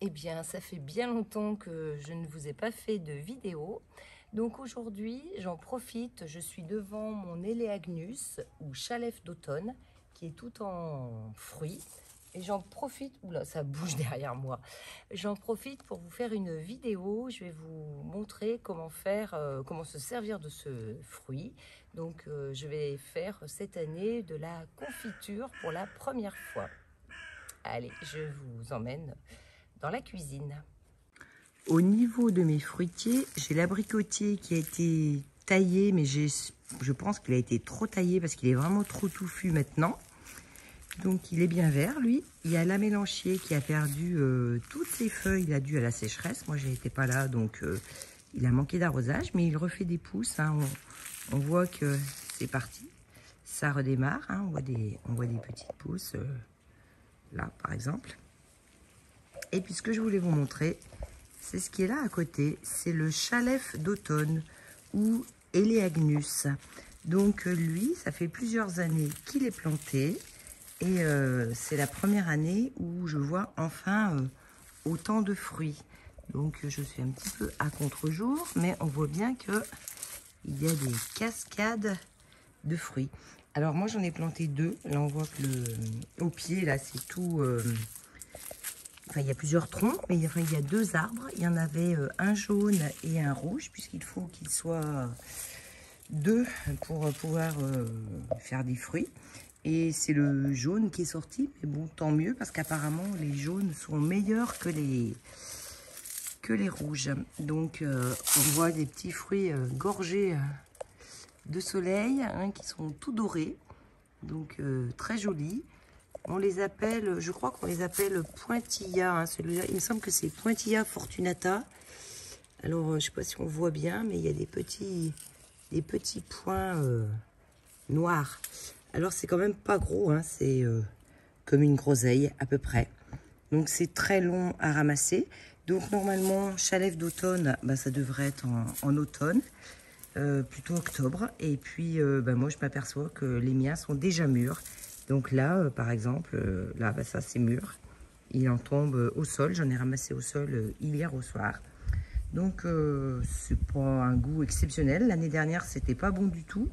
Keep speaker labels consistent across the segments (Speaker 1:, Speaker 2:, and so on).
Speaker 1: Eh bien, ça fait bien longtemps que je ne vous ai pas fait de vidéo. Donc aujourd'hui, j'en profite, je suis devant mon Eleagnus ou Chalef d'automne qui est tout en fruits. Et j'en profite, oula, ça bouge derrière moi. J'en profite pour vous faire une vidéo. Je vais vous montrer comment faire, comment se servir de ce fruit. Donc je vais faire cette année de la confiture pour la première fois. Allez, je vous emmène dans la cuisine. Au niveau de mes fruitiers, j'ai l'abricotier qui a été taillé, mais je pense qu'il a été trop taillé parce qu'il est vraiment trop touffu maintenant. Donc il est bien vert, lui. Il y a l'amélanchier qui a perdu toutes ses feuilles, là, dû à la sécheresse. Moi, je n'étais pas là, donc il a manqué d'arrosage, mais il refait des pousses. Hein. On voit que c'est parti. Ça redémarre. Hein. On voit des petites pousses, là, par exemple. Et puis, ce que je voulais vous montrer, c'est ce qui est là à côté. C'est le Chalef d'automne ou Eleagnus. Donc, lui, ça fait plusieurs années qu'il est planté. Et c'est la première année où je vois enfin autant de fruits. Donc je suis un petit peu à contre-jour, mais on voit bien qu'il y a des cascades de fruits. Alors moi j'en ai planté deux. Là on voit que au pied, là c'est tout... Enfin il y a plusieurs troncs, mais il y a deux arbres. Il y en avait un jaune et un rouge, puisqu'il faut qu'ils soient deux pour pouvoir faire des fruits. Et c'est le jaune qui est sorti, mais bon, tant mieux, parce qu'apparemment, les jaunes sont meilleurs que les rouges. Donc, on voit des petits fruits gorgés de soleil, hein, qui sont tout dorés. Donc, très jolis. On les appelle, je crois qu'on les appelle pointilla. Hein, celui-là, il me semble que c'est Pointilla fortunata. Alors, je ne sais pas si on voit bien, mais il y a des petits points noirs. Alors, c'est quand même pas gros, hein, c'est comme une groseille à peu près. Donc, c'est très long à ramasser. Donc, normalement, Chalef d'automne, bah, ça devrait être en automne, plutôt octobre. Et puis, bah, moi, je m'aperçois que les miens sont déjà mûrs. Donc là, par exemple, là, bah, ça, c'est mûr. Il en tombe au sol. J'en ai ramassé au sol hier au soir. Donc, c'est pas un goût exceptionnel. L'année dernière, c'était pas bon du tout.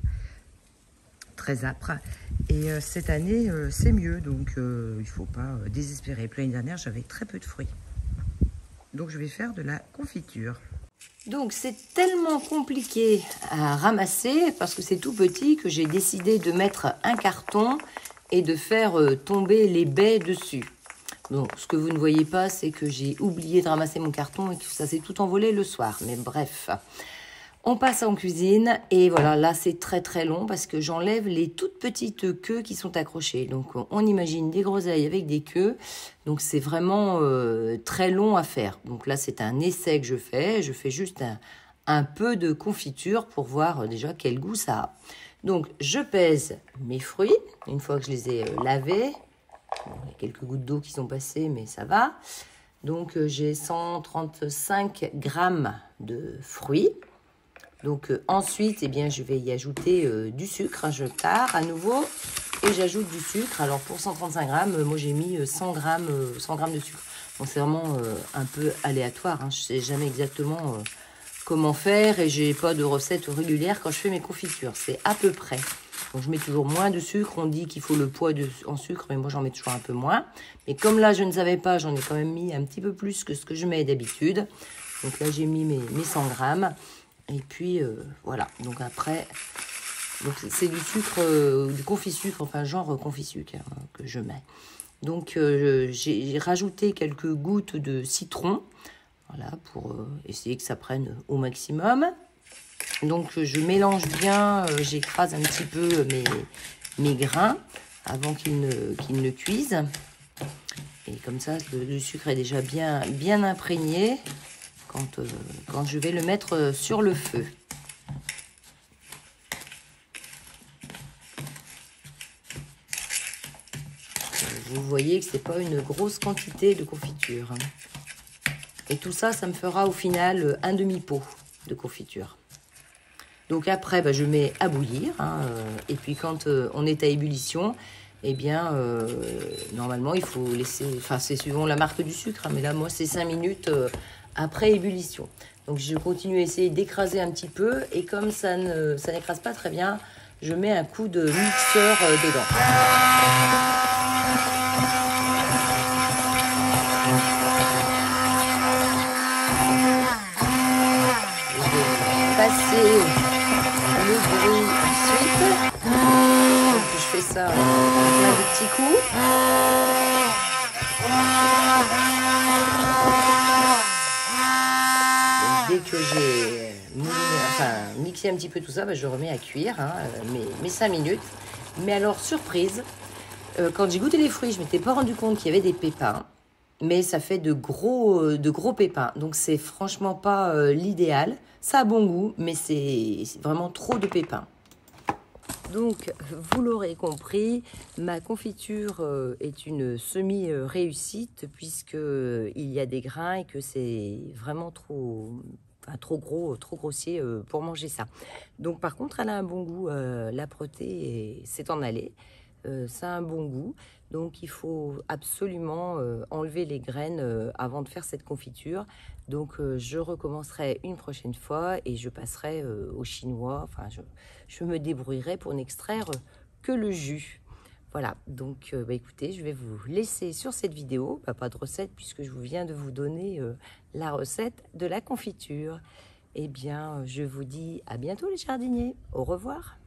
Speaker 1: Très âpre, et cette année c'est mieux, donc il ne faut pas désespérer. L'année dernière j'avais très peu de fruits, donc je vais faire de la confiture. Donc c'est tellement compliqué à ramasser parce que c'est tout petit que j'ai décidé de mettre un carton et de faire tomber les baies dessus. Donc ce que vous ne voyez pas, c'est que j'ai oublié de ramasser mon carton et que ça s'est tout envolé le soir, mais bref. On passe en cuisine et voilà, là c'est très long parce que j'enlève les toutes petites queues qui sont accrochées. Donc on imagine des groseilles avec des queues, donc c'est vraiment très long à faire. Donc là c'est un essai que je fais juste un peu de confiture pour voir déjà quel goût ça a. Donc je pèse mes fruits une fois que je les ai lavés. Bon, il y a quelques gouttes d'eau qui sont passées mais ça va. Donc j'ai 135 grammes de fruits. Donc ensuite, eh bien, je vais y ajouter du sucre, je tare à nouveau et j'ajoute du sucre. Alors pour 135 grammes, moi j'ai mis 100 grammes de sucre. Donc c'est vraiment un peu aléatoire, hein. Je ne sais jamais exactement comment faire et j'ai pas de recette régulière quand je fais mes confitures. C'est à peu près. Donc je mets toujours moins de sucre. On dit qu'il faut le poids en sucre, mais moi j'en mets toujours un peu moins. Mais comme là je ne savais pas, j'en ai quand même mis un petit peu plus que ce que je mets d'habitude. Donc là j'ai mis mes 100 grammes. Et puis voilà, donc après, c'est du sucre, du confit-sucre, enfin genre confit-sucre hein, que je mets. Donc j'ai rajouté quelques gouttes de citron, voilà, pour essayer que ça prenne au maximum. Donc je mélange bien, j'écrase un petit peu mes grains avant qu'ils ne cuisent. Et comme ça, le sucre est déjà bien imprégné. Quand je vais le mettre sur le feu. Vous voyez que c'est pas une grosse quantité de confiture. Et tout ça, ça me fera au final un demi-pot de confiture. Donc après, bah, je mets à bouillir. Hein, et puis quand on est à ébullition, eh bien, normalement, il faut laisser... Enfin, c'est suivant la marque du sucre, hein, mais là, moi, c'est 5 minutes après ébullition. Donc, je continue à essayer d'écraser un petit peu. Et comme ça n'écrase pas très bien, je mets un coup de mixeur dedans. Passer le bruit ensuite. Donc je fais ça plein de petits coups. Donc, dès que j'ai mixé un petit peu tout ça, je remets à cuire hein, mes 5 minutes. Mais alors, surprise, quand j'ai goûté les fruits, je ne m'étais pas rendu compte qu'il y avait des pépins. Mais ça fait de gros pépins. Donc, c'est franchement pas l'idéal. Ça a bon goût, mais c'est vraiment trop de pépins. Donc, vous l'aurez compris, ma confiture est une semi-réussite puisqu'il y a des grains et que c'est vraiment trop gros, trop grossier pour manger ça. Donc, par contre, elle a un bon goût, l'âpreté, c'est en aller. Ça a un bon goût, donc il faut absolument enlever les graines avant de faire cette confiture. Donc je recommencerai une prochaine fois et je passerai au chinois. Enfin, je me débrouillerai pour n'extraire que le jus. Voilà, donc écoutez, je vais vous laisser sur cette vidéo. Pas de recette puisque je viens de vous donner la recette de la confiture. Eh bien, je vous dis à bientôt les jardiniers. Au revoir.